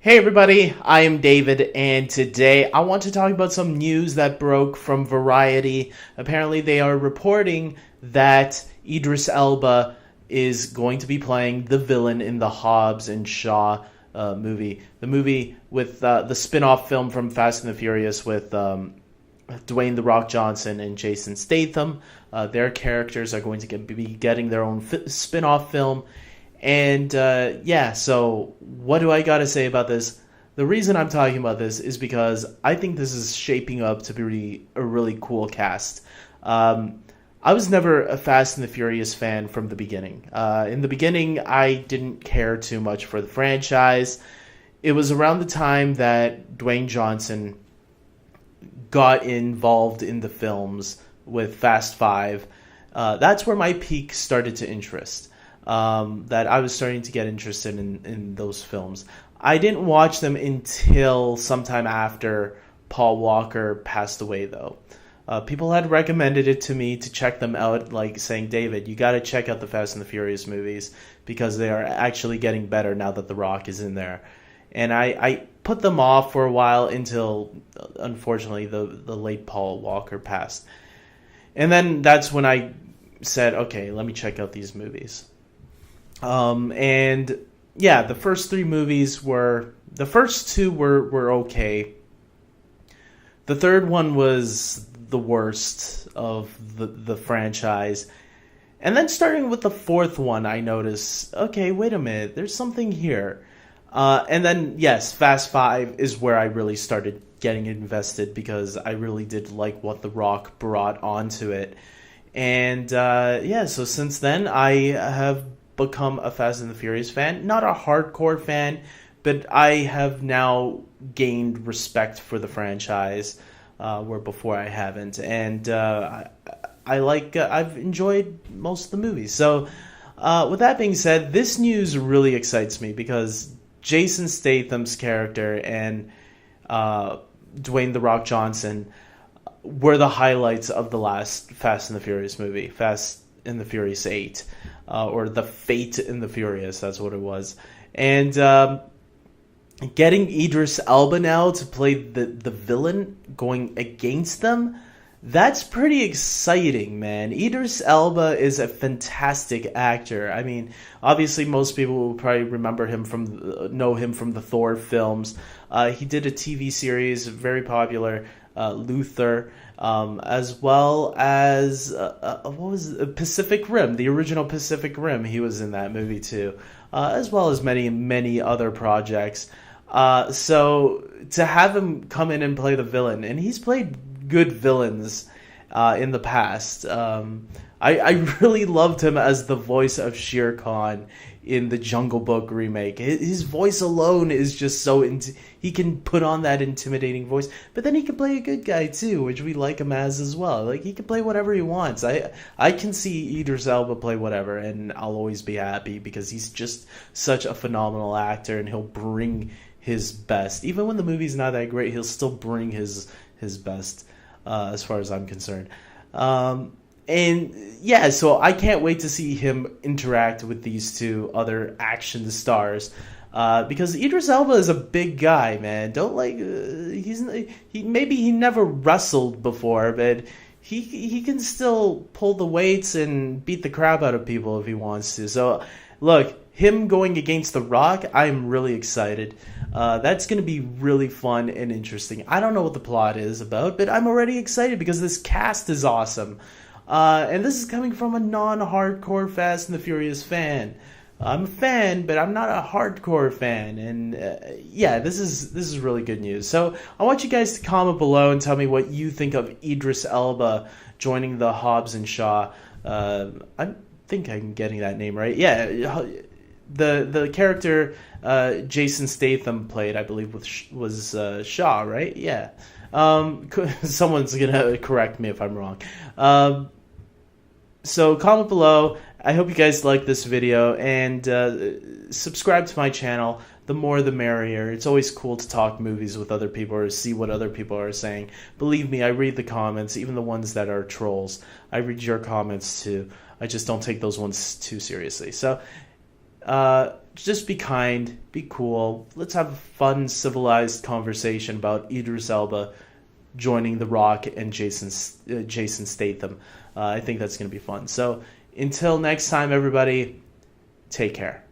Hey everybody, I am David, and today I want to talk about some news that broke from Variety. Apparently they are reporting that Idris Elba is going to be playing the villain in the Hobbs and Shaw movie. The movie with the spin-off film from Fast and the Furious with Dwayne "The Rock" Johnson and Jason Statham. Their characters are going to be getting their own spin-off film. And so what do I got to say about this? The reason I'm talking about this is because I think this is shaping up to be a really cool cast. I was never a Fast and the Furious fan from the beginning. In the beginning, I didn't care too much for the franchise. It was around the time that Dwayne Johnson got involved in the films with Fast 5. That's where my peak started to interest. That I was starting to get interested in those films. I didn't watch them until sometime after Paul Walker passed away, though. People had recommended it to me to check them out, like saying, David, you got to check out the Fast and the Furious movies because they are actually getting better now that The Rock is in there. And I put them off for a while until, unfortunately, the late Paul Walker passed. And then that's when I said, okay, let me check out these movies. The first three movies the first two were okay. The third one was the worst of the franchise. And then starting with the fourth one, I noticed, okay, wait a minute, there's something here. And then, yes, Fast 5 is where I really started getting invested because I really did like what The Rock brought onto it. And, so since then, I have become a Fast and the Furious fan. Not a hardcore fan, but I have now gained respect for the franchise, where before I haven't. And I've enjoyed most of the movies. So with that being said, this news really excites me because Jason Statham's character and Dwayne "The Rock" Johnson were the highlights of the last Fast and the Furious movie, Fast and the Furious 8. Or The Fate in the Furious, that's what it was. And getting Idris Elba now to play the villain going against them, that's pretty exciting, man. Idris Elba is a fantastic actor. I mean, obviously most people will probably know him from the Thor films. He did a TV series, very popular, Luther. As well as what was it? Pacific Rim, the original Pacific Rim. He was in that movie too, as well as many other projects. So to have him come in and play the villain, and he's played good villains in the past. I really loved him as the voice of Shere Khan in the Jungle Book remake. His voice alone is just so... he can put on that intimidating voice, but then he can play a good guy too, which we like him as well. Like, he can play whatever he wants. I can see Idris Elba play whatever, and I'll always be happy because he's just such a phenomenal actor, and he'll bring his best. Even when the movie's not that great, he'll still bring his best, as far as I'm concerned. So I can't wait to see him interact with these two other action stars, because Idris Elba is a big guy, man. Don't he never wrestled before, but he can still pull the weights and beat the crap out of people if he wants to. So look, him going against The Rock, I'm really excited. That's going to be really fun and interesting. I don't know what the plot is about, but I'm already excited because this cast is awesome. And this is coming from a non-hardcore Fast and the Furious fan. I'm a fan, but I'm not a hardcore fan. And this is really good news. So I want you guys to comment below and tell me what you think of Idris Elba joining the Hobbs and Shaw. I think I'm getting that name right. Yeah, the character Jason Statham played, I believe, was Shaw, right? Yeah. Someone's gonna correct me if I'm wrong. So comment below. I hope you guys like this video, and subscribe to my channel. The more the merrier. It's always cool to talk movies with other people or see what other people are saying. Believe me, I read the comments, even the ones that are trolls. I read your comments too. I just don't take those ones too seriously. So just be kind, be cool. Let's have a fun, civilized conversation about Idris Elba joining The Rock and Jason Statham. I think that's going to be fun. So until next time, everybody, take care.